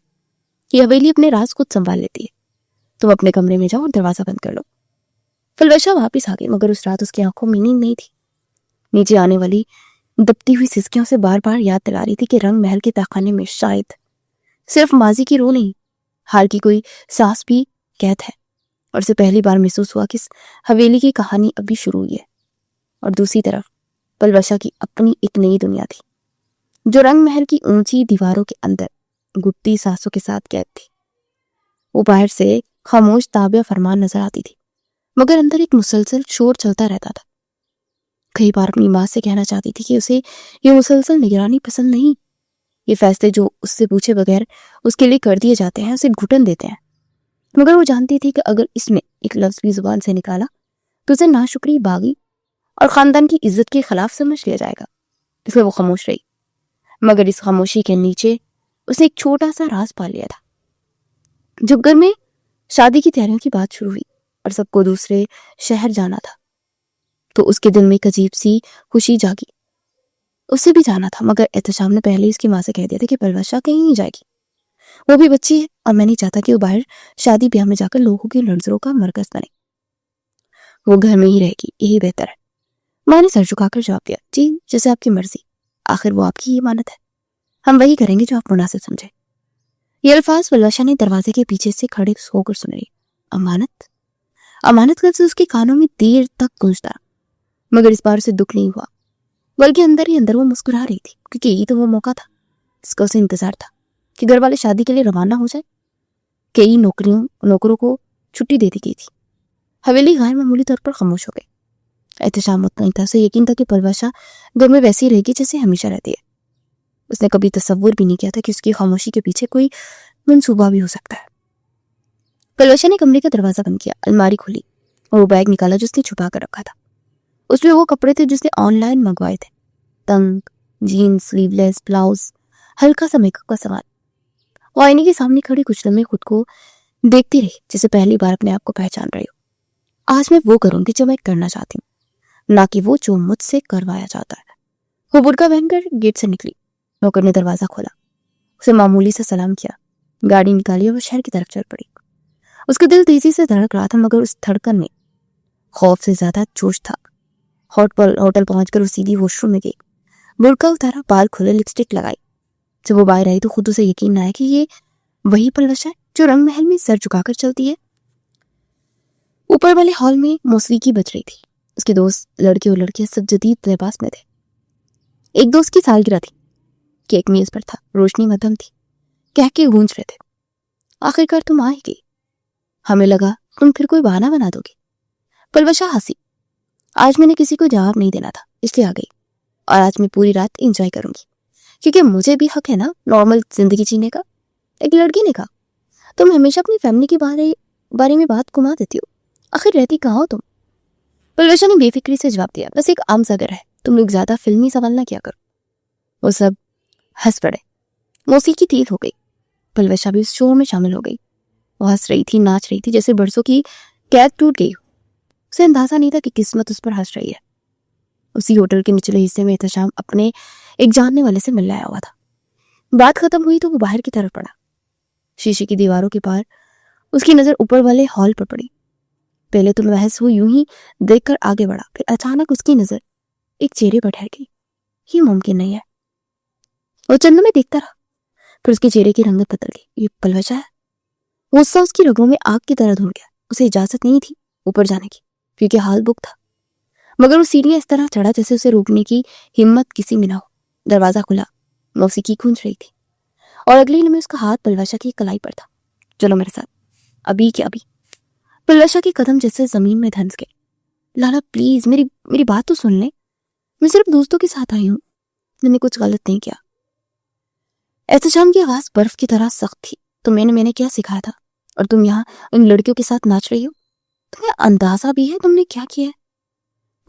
ये हवेली अपने राज खुद संभाल लेती है। तुम अपने कमरे में जाओ और दरवाजा बंद कर लो। फलवशा वापिस आ गई, मगर उस रात उसकी आंखों में नींद नहीं थी। नीचे आने वाली दबती हुई सिसकियों से बार बार याद दिला रही थी कि रंग महल के तहखाने में शायद सिर्फ माजी की रो नहीं, हाल की कोई सांस भी कैद है। और उसे पहली बार महसूस हुआ कि इस हवेली की कहानी अभी शुरू हुई है। और दूसरी तरफ पलवशा की अपनी एक नई दुनिया थी, जो रंग महल की ऊंची दीवारों के अंदर घुटती सांसों के साथ कैद थी। वो बाहर से खामोश ताबिया फरमान नजर आती थी, मगर अंदर एक मुसलसल शोर चलता रहता था। कई बार अपनी माँ से कहना चाहती थी कि उसे ये मुसलसल निगरानी पसंद नहीं, ये फैसले जो उससे पूछे बगैर उसके लिए कर दिए जाते हैं उसे घुटन देते हैं। मगर वो जानती थी कि अगर इसमें एक लफ्ज भी जुबान से निकाला तो उसे नाशुक्री, बागी और खानदान की इज्जत के खिलाफ समझ लिया जाएगा, इसलिए वो खामोश रही। मगर इस खामोशी के नीचे उसने एक छोटा सा राज पाल लिया था। जब घर में शादी की तैयारियों की बात शुरू हुई और सबको दूसरे शहर जाना था, तो उसके दिल में एक अजीब सी खुशी जागी। उसे भी जाना था, मगर एहतशाम ने पहले इसकी माँ से कह दिया था कि पलवशा कहीं नहीं जाएगी, वो भी बच्ची है और मैं नहीं चाहता कि वो बाहर शादी ब्याह में जाकर लोगों की नजरों का मरकज बने, वो घर में ही रहेगी, यही बेहतर है। माँ ने सर झुकाकर जवाब दिया, जी जैसे आपकी मर्जी, आखिर वो आपकी इमानत है, हम वही करेंगे जो आप मुनासिब समझे। ये अल्फाज पलवशा ने दरवाजे के पीछे से खड़े होकर सुन रही। अमानत, अमानत का लफ्ज़ उसके कानों में देर तक गूंजता, मगर इस बार उसे दुख नहीं हुआ, बल्कि अंदर ही अंदर वो मुस्कुरा रही थी, क्योंकि यही तो वो मौका था जिसका उसे इंतजार था कि घर वाले शादी के लिए रवाना हो जाए। कई नौकरों को छुट्टी दे दी गई थी। हवेली गैर मामूली तौर पर खामोश हो गई। एहतशाम मुतमईन था, उसे यकीन था कि पलवशा घर में वैसी रहेगी जैसे हमेशा रहती है। उसने कभी तसव्वुर भी नहीं किया था कि उसकी खामोशी के पीछे कोई मंसूबा भी हो सकता है। पलवशा ने कमरे का दरवाजा बंद किया, अलमारी खोली और वो बैग निकाला जो उसने छुपा कर रखा था। उसमें वो कपड़े थे जिसने ऑनलाइन मंगवाए थे, तंग जीन्स, स्लीवलेस ब्लाउज, हल्का सा मेकअप का सामान। वो आईने के सामने खड़ी कुछ लम्हे खुद को देखती रही, जैसे पहली बार अपने आप को पहचान रही हो। आज मैं वो करूंगी जो मैं करना चाहती हूँ, ना कि वो जो मुझसे करवाया जाता है। वो बुर्का पहनकर गेट से निकली। नौकर ने दरवाजा खोला, उसे मामूली से सलाम किया, गाड़ी निकाली और वो शहर की तरफ चल पड़ी। उसका दिल तेजी से धड़क रहा था, मगर उस धड़कन में खौफ से ज्यादा जोश था। होटल पहुंचकर वो सीधी वॉशरूम में गई, बुर्का उतारा, बाल खुले, लिपस्टिक लगाई। जब वो बाहर आई तो खुद उसे यकीन आया कि ये वही पलवशा है जो रंग महल में सर झुकाकर चलती है। ऊपर वाले हॉल में मौसीकी बज रही थी। उसके दोस्त लड़के और लड़कियां सब जदीद लिबास में थे। एक दोस्त की सालगिरह थी, केक मेज पर था, रोशनी मध्यम थी, कह के गूंज रहे थे, आखिरकार तुम आ ही गई, हमें लगा तुम फिर कोई बहाना बना दोगी। पलवशा हंसी, आज मैंने किसी को जवाब नहीं देना था इसलिए आ गई, और आज मैं पूरी रात एंजॉय करूंगी, क्योंकि मुझे भी हक है ना नॉर्मल जिंदगी जीने का। एक लड़की ने कहा, तुम हमेशा अपनी फैमिली के बारे में बात घुमा देती हो, आखिर रहती कहाँ हो तुम? पलवशा ने बेफिक्री से जवाब दिया, बस एक आम सा घर है, तुम लोग ज्यादा फिल्मी सवाल ना किया करो। वो सब हंस पड़े। मौसीकी तेज हो गई, पलवशा भी उस शोर में शामिल हो गई। वो हंस रही थी, नाच रही थी, जैसे बरसों की कैद टूट गई। उसे अंदाजा नहीं था कि किस्मत उस पर हंस रही है। उसी होटल के निचले हिस्से में एहतशाम अपने एक जानने वाले से मिलने आया हुआ था। बात खत्म हुई तो वो बाहर की तरफ पड़ा। शीशे की दीवारों के पार उसकी नजर ऊपर वाले हॉल पर पड़ी। पहले तो महज वो यूं ही देखकर आगे बढ़ा, फिर अचानक उसकी नजर एक चेहरे पर ठहर गई। ये मुमकिन नहीं है। वो चंद में देखता रहा, फिर उसके चेहरे की रंगत बदल गई। ये पलवशा है। गुस्सा उसकी रगों में आग की तरह धुल गया। उसे इजाजत नहीं थी ऊपर जाने की, क्योंकि हाल बुक था, मगर वो सीढ़ियां इस तरह चढ़ा जैसे उसे रोकने की हिम्मत किसी में ना हो। दरवाजा खुला, मौसीकी गूंज रही थी और अगले ही लम्हे उसका हाथ पलवशा की कलाई पर था। चलो मेरे साथ, अभी के अभी। पलवशा के कदम जैसे जमीन में धंस गए। लाला प्लीज, मेरी बात तो सुन ले। मैं सिर्फ दोस्तों के साथ आई हूँ, मैंने कुछ गलत नहीं किया। एहतशाम की आवाज बर्फ की तरह सख्त थी। तो मैंने क्या सिखाया था, और तुम यहाँ उन लड़कियों के साथ नाच रही हो? तुम्हें अंदाजा भी है तुमने क्या किया है?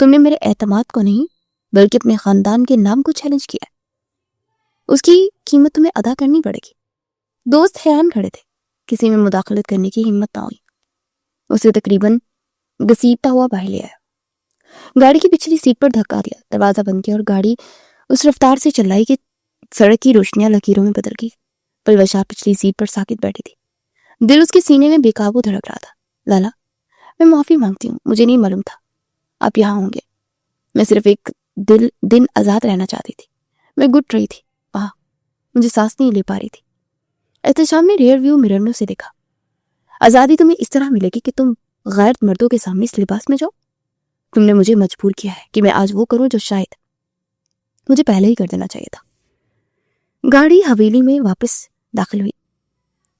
तुमने मेरे एतमाद को नहीं, बल्कि अपने खानदान के नाम को चैलेंज किया है। उसकी कीमत तुम्हें अदा करनी पड़ेगी। दोस्त हैरान खड़े थे, किसी में मुदाखलत करने की हिम्मत ना हुई। उसे तकरीबन घसीटता हुआ बाहर ले आया, गाड़ी की पिछली सीट पर धक्का दिया, दरवाजा बंद किया और गाड़ी उस रफ्तार से चलाई कि सड़क की रोशनियां लकीरों में बदल गई। पलवशा पिछली सीट पर साकित बैठी थी, दिल उसके सीने में बेकाबू धड़क रहा था। लाला, मैं माफी मांगती हूँ, मुझे नहीं मालूम था आप यहाँ होंगे। मैं सिर्फ एक दिन आजाद रहना चाहती थी। मैं गुट रही थी, मुझे सांस नहीं ले पा रही थी। एहतशाम ने रियर व्यू मिरर में उसे देखा। आजादी तुम्हें इस तरह मिलेगी कि तुम गैर मर्दों के सामने इस लिबास में जाओ। तुमने मुझे मजबूर किया है कि मैं आज वो करूं जो शायद मुझे पहले ही कर देना चाहिए था। गाड़ी हवेली में वापस दाखिल हुई।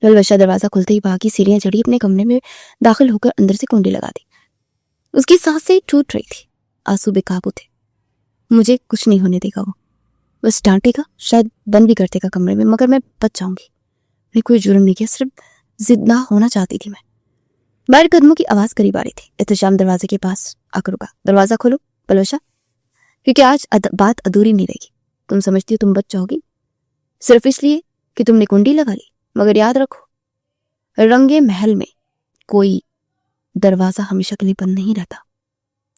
पलवशा दरवाजा खुलते ही बाकी सीढ़ियां चढ़ी, अपने कमरे में दाखिल होकर अंदर से कुंडी लगा दी। उसकी सांसें टूट रही थी, आंसू बेकाबू थे। मुझे कुछ नहीं होने देगा, वो बस डांटेगा, शायद बंद भी कर देगा कमरे में, मगर मैं बच जाऊंगी। मैंने कोई जुर्म नहीं किया, सिर्फ जिद्दा होना चाहती थी मैं। बाहर कदमों की आवाज करीब आ रही थी। एहतशाम दरवाजे के पास आकर रुका। दरवाजा खोलो पलवशा, क्योंकि आज बात अधूरी नहीं रहेगी। तुम समझती हो तुम बच जाओगी सिर्फ इसलिए कि तुमने कुंडी लगा ली, मगर याद रखो, रंगे महल में कोई दरवाजा हमेशा के लिए बंद नहीं रहता।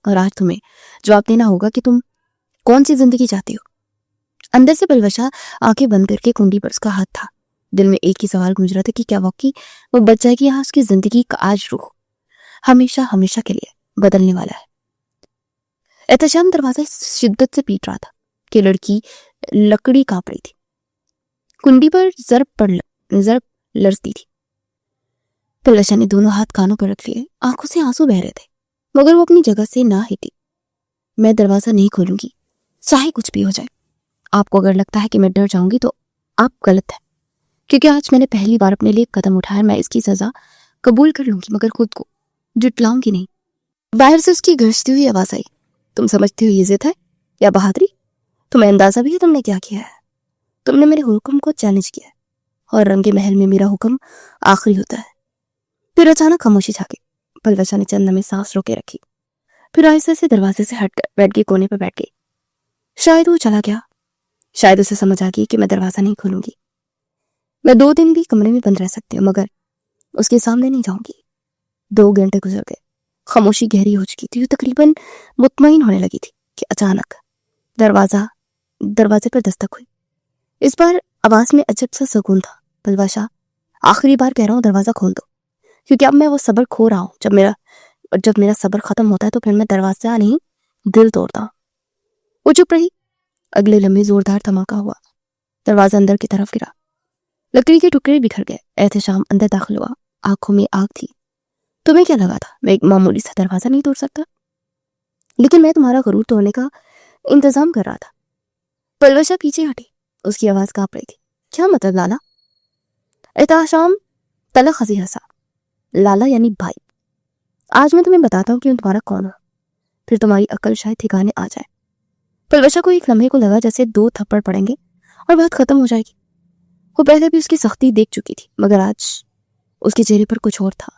और आज तुम्हें जवाब देना होगा कि तुम कौन सी जिंदगी चाहती हो। अंदर से पलवशा आंखें बंद करके कुंडी पर उसका हाथ था। दिल में एक ही सवाल गूंज रहा था कि क्या वाकई वो बच जाएगी, यहाँ उसकी जिंदगी का आज रुख हमेशा हमेशा के लिए बदलने वाला है। एहतशाम दरवाजा शिद्दत से पीट रहा था कि लकड़ी कांप रही थी, कुंडी पर जरब लरसती थी। पलवशा ने दोनों हाथ कानों पर रख लिए, आंखों से आंसू बह रहे थे, मगर वो अपनी जगह से ना हिटी। मैं दरवाजा नहीं खोलूंगी, चाहे कुछ भी हो जाए। आपको अगर लगता है कि मैं डर जाऊंगी तो आप गलत है, क्योंकि आज मैंने पहली बार अपने लिए कदम उठाया। मैं इसकी सजा कबूल कर लूंगी, मगर खुद को जुटलाऊंगी नहीं। बाहर से उसकी गरजती हुई आवाज आई, तुम समझती हो ये जिद है या बहादुरी? तुम्हें अंदाजा भी है तुमने क्या किया है? तुमने मेरे हुक्म को चैलेंज किया है, और रंगे महल में मेरा हुक्म आखिरी होता है। फिर अचानक खामोशी छा गई। पलवशा ने चंद में सांस रोके रखी, फिर आहिस्ते से दरवाजे से हटकर बेड के कोने पर बैठ गई। शायद वो चला गया, शायद उसे समझ आ गई कि मैं दरवाजा नहीं खोलूंगी। मैं 2 दिन भी कमरे में बंद रह सकती हूँ, मगर उसके सामने नहीं जाऊंगी। 2 घंटे गुजर गए, खामोशी गहरी हो चुकी थी। तकरीबन मुतमईन होने लगी थी कि अचानक दरवाजे पर दस्तक हुई। इस बार आवाज में अजब सा सुकून था। पलवशा, आखिरी बार कह रहा हूँ, दरवाजा खोल दो, क्योंकि अब मैं वो सब्र खो रहा हूँ। जब मेरा सब्र खत्म होता है तो फिर मैं दरवाजा नहीं, दिल तोड़ता हूँ। वो चुप रही। अगले लम्हे जोरदार धमाका हुआ, दरवाजा अंदर की तरफ गिरा, लकड़ी के टुकड़े बिखर गए। एहतशाम अंदर दाखिल हुआ, आंखों में आग थी। तुम्हें क्या लगा था मैं एक मामूली सा दरवाजा नहीं तोड़ सकता? लेकिन मैं तुम्हारा गरूर तोड़ने का इंतजाम कर रहा था। पलवशा पीछे हटी, उसकी आवाज कांप रही थी। क्या मतलब लाला? एहतशाम तलख हंसी हंसा। लाला यानी भाई। आज मैं तुम्हें बताता हूँ कि मैं तुम्हारा कौन हूँ, फिर तुम्हारी अकल शायद ठिकाने आ जाए। पलवशा को एक लम्हे को लगा जैसे 2 थप्पड़ पड़ेंगे और बात खत्म हो जाएगी। वो पहले भी उसकी सख्ती देख चुकी थी, मगर आज उसके चेहरे पर कुछ और था।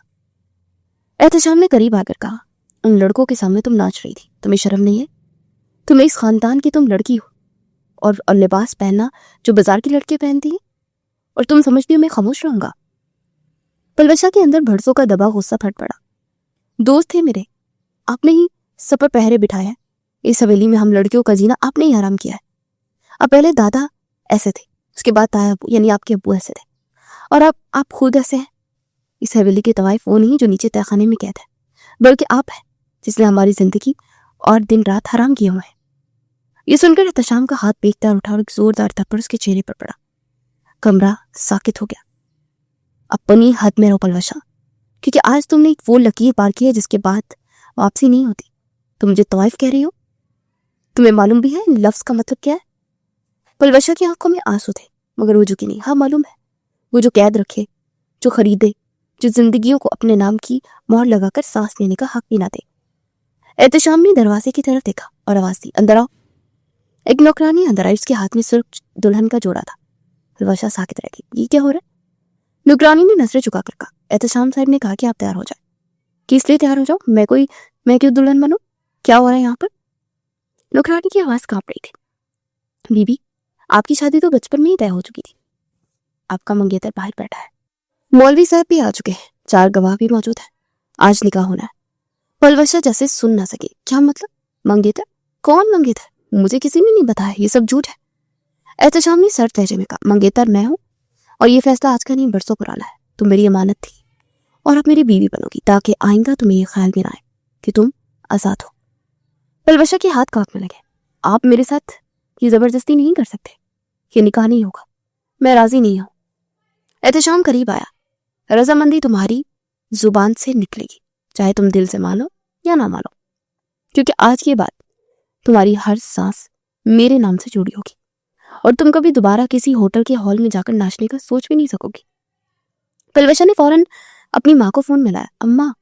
एहतशाम ने करीब आकर कहा, उन लड़कों के सामने तुम नाच रही थी, तुम्हें शर्म नहीं है? तुम्हें इस खानदान की तुम लड़की हो, और लिबास पहनना जो बाजार की लड़कियां पहनती हैं, और तुम समझती हो मैं खामोश रहूंगा? पलवशा के अंदर भड़सों का दबा गुस्सा फट पड़ा। दोस्त थे मेरे, आपने ही सब पर पहरे बिठाया है। इस हवेली में हम लड़कियों का जीना आपने ही आराम किया है। अब पहले दादा ऐसे थे, उसके बाद ताया अबू यानी आपके अब्बू ऐसे थे, और अब आप खुद ऐसे हैं। इस हवेली के तवाइफ वो नहीं जो नीचे तहखाने में कैद है, बल्कि आप है जिसने हमारी जिंदगी और दिन रात हराम किए हुए हैं। ये सुनकर एहतशाम का हाथ बेकदार उठा और एक जोरदार थप्पड़ उसके चेहरे पर पड़ा। कमरा साकित हो गया। अपनी हद में रहो पलवशा, क्योंकि आज तुमने एक वो लकीर पार की है जिसके बाद वापसी नहीं होती। तुम मुझे तवाइफ कह रही हो? तुम्हें मालूम भी है लफ्ज का मतलब क्या है? पलवशा की आंखों में आंसू थे, मगर वो झुकी नहीं। हाँ मालूम है, वो जो कैद रखे, जो खरीदे, जो जिंदगियों को अपने नाम की मोहर लगाकर सांस लेने का हक भी ना दे। एहतशाम ने दरवाजे की तरफ देखा और आवाज दी, अंदर आओ। एक नौकरानी अंदर आई, उसके हाथ में सुर्ख दुल्हन का जोड़ा था। पलवशा साकित रह गई। ये क्या हो रहा है? नौकरानी ने नजरें झुकाकर कहा। एहतशाम साहब ने कहा कि आप तैयार हो जाए। किस लिए तैयार हो जाओ? मैं क्यों दुल्हन बनूं? क्या हो रहा है यहाँ पर? नौकरानी की आवाज कांप रही थी। बीबी, आपकी शादी तो बचपन में ही तय हो चुकी थी। आपका मंगेतर बाहर बैठा है, मौलवी साहब भी आ चुके हैं, 4 गवाह भी मौजूद है। आज निकाह होना है। पलवशा जैसे सुन ना सके। क्या मतलब? मंगेतर? कौन मंगेतर? मुझे किसी ने नहीं बताया, ये सब झूठ है। एहतशाम ने सर तहजे में कहा, मंगेतर मैं हूँ, और ये फैसला आज का नहीं बरसों पुराना है। तुम मेरी अमानत थी और अब मेरी बीवी बनोगी, ताकि आइंदा तुम्हें ये ख्याल भी ना आए कि तुम आजाद हो। पलवशा के हाथ कांपने लगे। आप मेरे साथ ये जबरदस्ती नहीं कर सकते, ये निकाह नहीं होगा, मैं राजी नहीं हूं। एहतशाम करीब आया। रजामंदी तुम्हारी जुबान से निकलेगी, चाहे तुम दिल से मानो या ना मानो, क्योंकि आज के बाद तुम्हारी हर सांस मेरे नाम से जुड़ी होगी, और तुम कभी दोबारा किसी होटल के हॉल में जाकर नाचने का सोच भी नहीं सकोगी। पलवशा ने फौरन अपनी माँ को फोन मिलाया। अम्मा,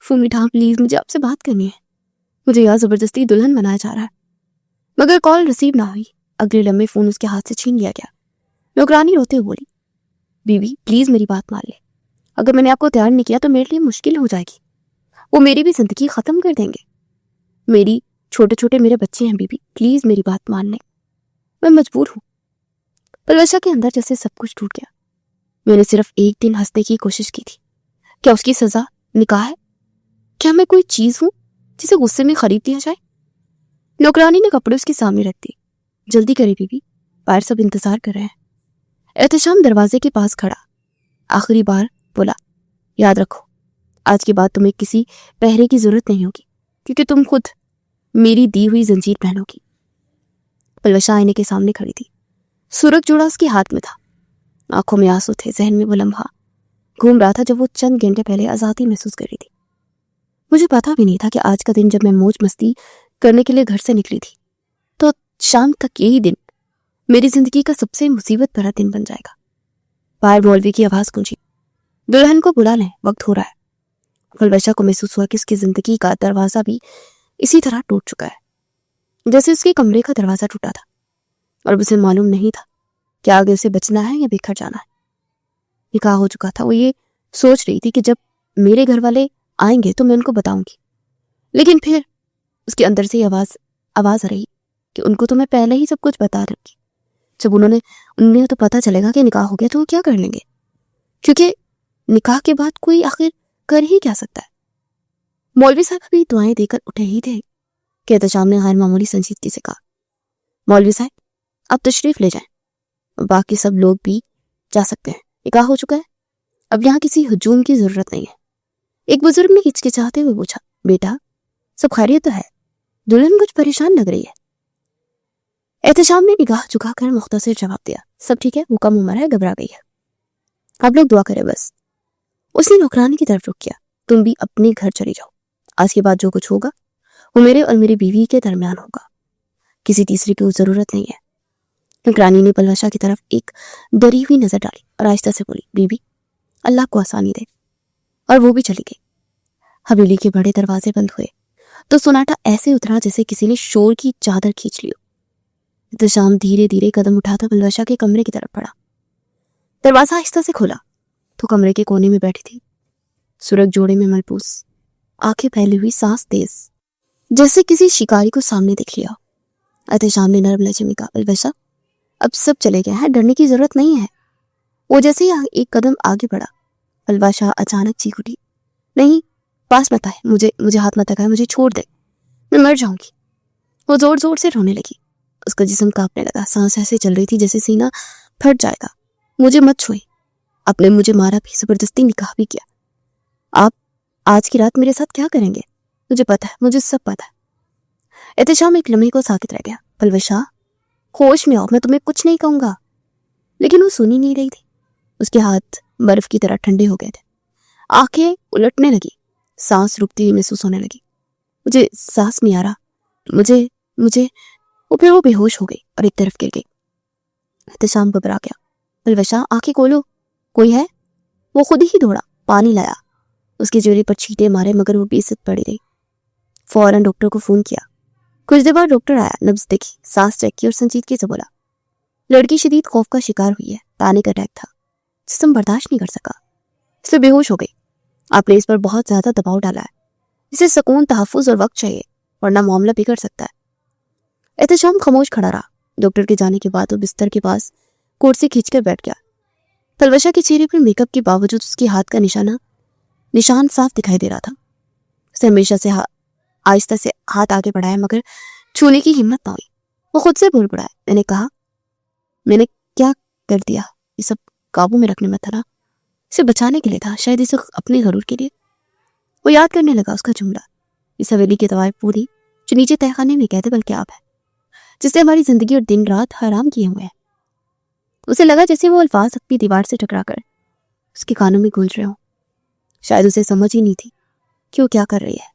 फोन उठा प्लीज, मुझे आपसे बात करनी है। मुझे यहाँ जबरदस्ती दुल्हन बनाया जा रहा है। मगर कॉल रिसीव ना हुई। अगले लम्हे फोन उसके हाथ से छीन लिया गया। नौकरानी रोते हुए बोली, बीबी प्लीज मेरी बात मान ले। अगर मैंने आपको तैयार नहीं किया तो मेरे लिए मुश्किल हो जाएगी। वो मेरी भी जिंदगी खत्म कर देंगे। मेरी छोटे छोटे मेरे बच्चे हैं बीबी, प्लीज मेरी बात मान ले, मैं मजबूर हूं। पलवशा के अंदर जैसे सब कुछ टूट गया। मैंने सिर्फ एक दिन हंसने की कोशिश की थी। क्या उसकी सजा निकाह है? क्या मैं कोई चीज हूं जिसे गुस्से में खरीद लिया जाए? नौकरानी ने कपड़े उसके सामने रख दिए। जल्दी करे बीबी, बाहर सब इंतजार कर रहे हैं। एहतशाम दरवाजे के पास खड़ा आखिरी बार बोला, याद रखो आज के बाद तुम्हें किसी पहरे की जरूरत नहीं होगी, क्योंकि तुम खुद मेरी दी हुई जंजीर पहनोगी। पलवशा आईने के सामने खड़ी थी। सुरख जोड़ा उसके हाथ में था। आंखों में आंसू थे। जहन में वो लम्हा घूम रहा था जब वो चंद घंटे पहले आजादी महसूस कर रही थी। मुझे पता भी नहीं था कि आज का दिन जब मैं मौज मस्ती करने के लिए घर से निकली थी, तो शाम तक यही दिन मेरी जिंदगी का सबसे मुसीबत भरा दिन बन जाएगा। बाहर मौलवी की आवाज गूंजी, दुल्हन को बुला लें, वक्त हो रहा है। पलवशा को महसूस हुआ कि उसकी जिंदगी का दरवाजा भी इसी तरह टूट चुका है, जैसे उसके कमरे का दरवाजा टूटा था, और उसे मालूम नहीं था कि आगे उसे बचना है या बिखर जाना है। निकाह हो चुका था। वो ये सोच रही थी कि जब मेरे घर वाले आएंगे तो मैं उनको बताऊंगी, लेकिन फिर उसके अंदर से आवाज आ रही कि उनको तो मैं पहले ही सब कुछ बता दूंगी। जब उन्हें तो पता चलेगा कि निकाह हो गया तो वो क्या कर लेंगे, क्योंकि निकाह के बाद कोई आखिर कर ही क्या सकता है। मौलवी साहब भी दुआएं देकर उठे ही थे कि एहतशाम ने गैर मामूली संजीदगी से कहा, मौलवी साहब आप तशरीफ ले जाएं, बाकी सब लोग भी जा सकते हैं। निकाह हो चुका है, अब यहाँ किसी हुजूम की जरूरत नहीं है। एक बुजुर्ग ने हिचकिचाते हुए पूछा, बेटा सब खैरियत तो है? दुल्हन कुछ परेशान लग रही है। एहतशाम ने निगाह झुकाकर मुख्तसर जवाब दिया, सब ठीक है, वो कम उम्र है, घबरा गई है, आप लोग दुआ करें बस। उसने नौकरानी की तरफ रुख किया, तुम भी अपने घर चली जाओ। आज के बाद जो कुछ होगा वो मेरे और मेरी बीवी के दरमियान होगा, किसी तीसरे की जरूरत नहीं है। नौकरानी ने पलवशा की तरफ एक डरी हुई नजर डाली और आहिस्ता से बोली, बीबी अल्लाह को आसानी दे। और वो भी चली गई। हवेली के बड़े दरवाजे बंद हुए तो सन्नाटा ऐसे उतरा जैसे किसी ने शोर की चादर खींच ली हो। एहतशाम धीरे धीरे कदम उठाता पलवशा के कमरे की तरफ बढ़ा। दरवाजा आहिस्ता से खोला तो कमरे के कोने में बैठी थी, सुरख जोड़े में मलबूस, आंखें फैली हुई, सांस तेज, जैसे किसी शिकारी को सामने देख लिया। एहतशाम ने नर्म लहजे में कहा, पलवशा अब सब चले गए हैं, डरने की जरूरत नहीं है। वो जैसे ही एक कदम आगे बढ़ा, अलवाशा अचानक चीख उठी, नहीं, पास मत आए, मुझे हाथ मत लगाए, मुझे छोड़ दे, मैं मर जाऊंगी। वो जोर जोर से रोने लगी। उसका जिस्म कांपने लगा, सांस ऐसे चल रही थी जैसे सीना फट जाएगा। मुझे मत छुए, आपने मुझे मारा भी, जबरदस्ती निकाह भी किया। आप आज की रात मेरे साथ क्या करेंगे? मुझे पता है, मुझे सब पता है। एहतशाम एक लम्हे को साकित रह गया। पलवशा, होश में आओ, मैं तुम्हें कुछ नहीं कहूंगा। लेकिन वो सुन ही नहीं रही थी। उसके हाथ बर्फ की तरह ठंडे हो गए थे, आंखें उलटने लगी, सांस रुकती हुई महसूस होने लगी। मुझे सांस नहीं आ रहा, मुझे मुझे फिर वो बेहोश हो गई और एक तरफ गिर गई। एहतशाम घबरा गया। पलवशा, आंखें खोलो, कोई है? वो खुद ही दौड़ा, पानी लाया, उसके चेहरे पर छींटे मारे, मगर वो बेइज्जत पड़ी रही। फौरन डॉक्टर को फोन किया। कुछ देर बाद डॉक्टर आया, नब्ज देखी, सांस चेक की और संजीदगी से बोला, लड़की शदीद खौफ का शिकार हुई है, पैनिक अटैक था, जिस्म बर्दाश्त नहीं कर सका, इसलिए बेहोश हो गई। आपने इस पर बहुत ज्यादा दबाव डाला है, इसे सुकून, तहफ्फुज और वक्त चाहिए, वरना मामला बिगड़ सकता है। एहतशाम खामोश खड़ा रहा। डॉक्टर के जाने के बाद वो बिस्तर के पास कुर्सी खींचकर बैठ गया। पलवशा के चेहरे पर मेकअप के बावजूद उसके हाथ का निशान साफ दिखाई दे रहा था। उसे हमेशा से आहिस्ता से हाथ आगे बढ़ाया, मगर छूने की हिम्मत ना हुई। वो खुद से बोल पड़ा, मैंने कहा, मैंने क्या कर दिया? ये सब काबू में रखने में था ना, इसे बचाने के लिए था, शायद इसे अपने गरूर के लिए। वो याद करने लगा उसका जुमला, इस हवेली की तवाइफ पूरी जो नीचे तहखाने में कहते बल्कि आप है, जिसने हमारी जिंदगी और दिन रात हराम किए हुए हैं। उसे लगा जैसे वो अल्फाज अपनी दीवार से टकराकर उसके कानों में गूंज रहे हों। शायद उसे समझ ही नहीं थी कि वो क्या कर रही है।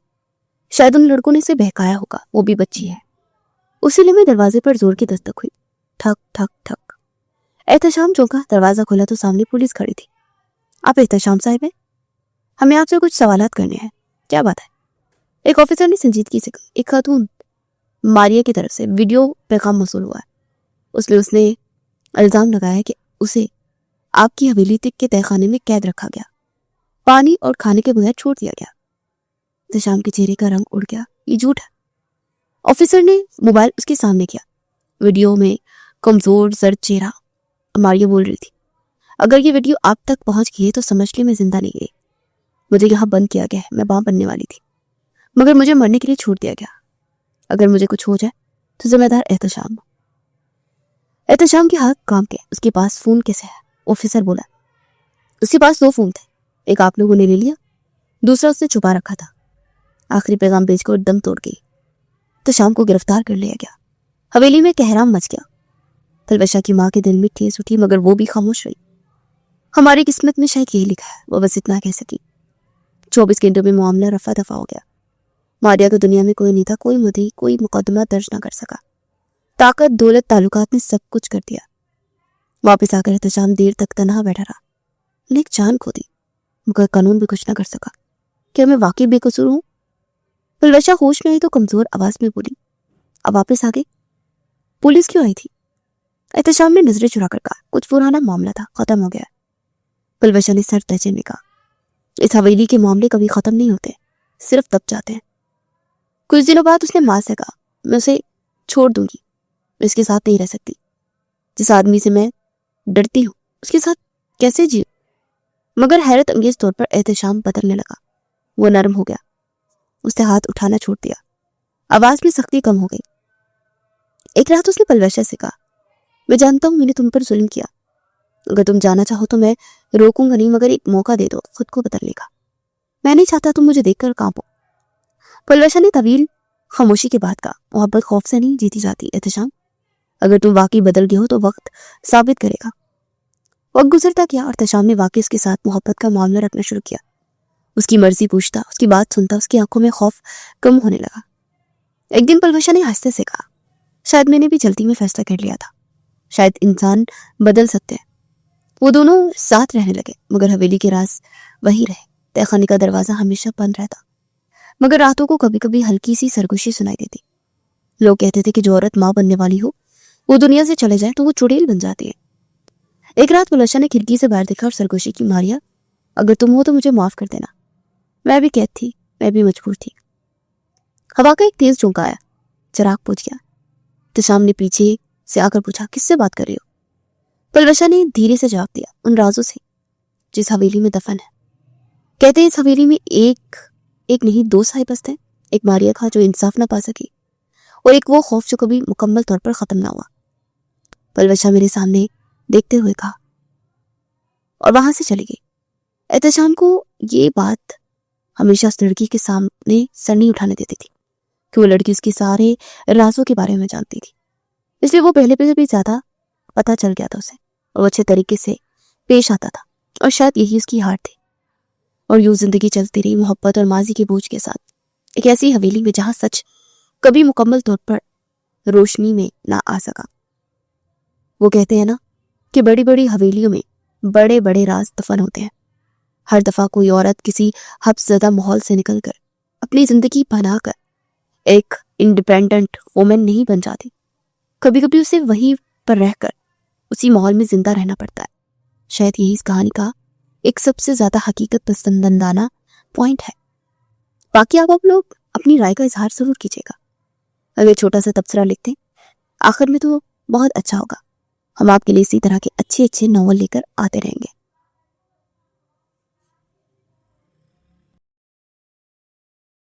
शायद उन लड़कों ने उसे बहकाया होगा, वो भी बच्ची है। उसी लम्हे दरवाजे पर जोर की दस्तक हुई, ठक ठक ठक। एहतशाम चौंका, दरवाजा खोला तो सामने पुलिस खड़ी थी। आप एहतशाम साहिब हैं? हमें आपसे कुछ सवालात करने हैं। क्या बात है? एक ऑफिसर ने संजीदगी से कहा। एक खातून मारिया की तरफ से वीडियो पैगाम मौसूल हुआ है। उसने इल्जाम लगाया कि उसे आपकी हवेली तक के तहखाने में कैद रखा गया, पानी और खाने के बगैर छोड़ दिया गया। एहतशाम के चेहरे का रंग उड़ गया। ये झूठ है। ऑफिसर ने मोबाइल उसके सामने किया। वीडियो में कमजोर जर्द चेहरा मारिया बोल रही थी, अगर ये वीडियो आप तक पहुंच गई तो समझ ले मैं जिंदा नहीं गई। मुझे यहाँ बंद किया गया है, मैं वहां बनने वाली थी, मगर मुझे मरने के लिए छोड़ दिया गया। अगर मुझे कुछ हो जाए तो जिम्मेदार एहतशाम। एहतशाम के हाथ काम के, उसके पास फोन कैसे है? ऑफिसर बोला। उसके पास 2 फोन थे, एक आप लोगों ने ले लिया, दूसरा उसने छुपा रखा था। आखिरी पैगाम भेजकर दम तोड़ गई। एहतशाम को गिरफ्तार कर लिया गया। हवेली में कहराम मच गया। पलवशा की माँ के दिल में ठेस उठी, मगर वो भी खामोश रही। हमारी किस्मत में शायद यही लिखा है, वो बस इतना कह सकी। 24 घंटों में मामला रफा दफा हो गया। मारिया को दुनिया में कोई नहीं था, कोई मुद्दई, कोई मुकदमा दर्ज ना कर सका। ताकत, दौलत, ताल्लुकात ने सब कुछ कर दिया। वापस आकर एहतशाम देर तक तनहा बैठा रहा। मैंने एक जान खो दी, मगर कानून भी कुछ ना कर सका। क्या मैं वाकई बेकसूर हूँ? पलवशा होश में आई तो कमजोर आवाज में बोली, अब वापस आ गई? पुलिस क्यों आई थी? एहतशाम ने नजरें चुरा कर कहा, कुछ पुराना मामला था, खत्म हो गया। पलवशा ने सर तहजे में कहा, इस हवेली के मामले कभी खत्म नहीं होते, सिर्फ दब जाते हैं। कुछ दिनों बाद उसने माँ से कहा, मैं उसे छोड़ दूंगी, मैं इसके साथ नहीं रह सकती। जिस आदमी से मैं डरती हूँ उसके साथ कैसे जी? मगर हैरत अंगेज तौर पर एहतशाम बदलने लगा। वो नरम हो गया। उसने हाथ उठाना छोड़ दिया। आवाज में सख्ती कम हो गई। एक रात उसने पलवशा से कहा, मैं जानता हूँ मैंने तुम पर जुल्म किया, अगर तुम जाना चाहो तो मैं रोकूंगा नहीं, मगर एक मौका दे दो खुद को बदलने का। मैं नहीं चाहता तुम मुझे देखकर कांपो। पलवशा ने तवील खामोशी के बाद कहा, मोहब्बत खौफ से नहीं जीती जाती एहतशाम, अगर तुम वाकई बदल गए हो तो वक्त साबित करेगा। वक्त गुजरता गया और एहतशाम ने वाकई उसके साथ मोहब्बत का मामला रखना शुरू किया। उसकी मर्जी पूछता, उसकी बात सुनता, उसकी आंखों में खौफ कम होने लगा। एक दिन पलवशा ने आहिस्ते से कहा, शायद मैंने भी जल्दी में फैसला कर लिया था, शायद इंसान बदल सकते हैं। वो दोनों साथ रहने लगे, मगर हवेली के राज वही रहे। तहखाने का दरवाजा हमेशा बंद रहता, मगर रातों को कभी कभी हल्की सी सरगोशी सुनाई देती। लोग कहते थे कि जो औरत माँ बनने वाली हो वो दुनिया से चले जाए तो वो चुड़ैल बन जाती है। एक रात पलवशा ने खिड़की से बाहर देखा और सरगोशी की, मारिया अगर तुम हो तो मुझे माफ कर देना, मैं भी कैद थी, मैं भी मजबूर थी। हवा का एक तेज झोंका आया, चिराग बुझ गया। एहतशाम ने पीछे से आकर पूछा, किससे बात कर रही हो? पलवशा ने धीरे से जवाब दिया, उन राजों से जिस हवेली में दफन है। कहते हैं इस हवेली में एक नहीं 2 साहिब बसते हैं। एक मारिया खां जो इंसाफ ना पा सकी, और एक वो खौफ जो कभी मुकम्मल तौर पर खत्म ना हुआ। पलवशा मेरे सामने देखते हुए कहा और वहां से चली गई। एहतशाम को ये बात हमेशा उस लड़की के सामने सर नहीं उठाने देती थी कि वो लड़की उसके सारे राजों के बारे में जानती थी, इसलिए वो पहले से भी ज्यादा पता चल गया था उसे, और वो अच्छे तरीके से पेश आता था, और शायद यही उसकी हार थी। और यूं जिंदगी चलती रही मोहब्बत और माजी के बोझ के साथ, एक ऐसी हवेली में जहां सच कभी मुकम्मल तौर पर रोशनी में ना आ सका। वो कहते हैं ना कि बड़ी बड़ी हवेलियों में बड़े बड़े राज दफन होते हैं। हर दफा कोई औरत किसी हफ्ज़दा माहौल से निकलकर अपनी जिंदगी बनाकर एक इंडिपेंडेंट वुमेन नहीं बन जाती। कभी कभी उसे वहीं पर रहकर उसी माहौल में जिंदा रहना पड़ता है। शायद यही इस कहानी का एक सबसे ज्यादा हकीकत पसंदाना पॉइंट है। बाकी आप लोग अपनी राय का इजहार जरूर कीजिएगा। अगर छोटा सा तबसरा लिखते आखिर में तो बहुत अच्छा होगा। हम आपके लिए इसी तरह के अच्छे अच्छे नॉवल लेकर आते रहेंगे।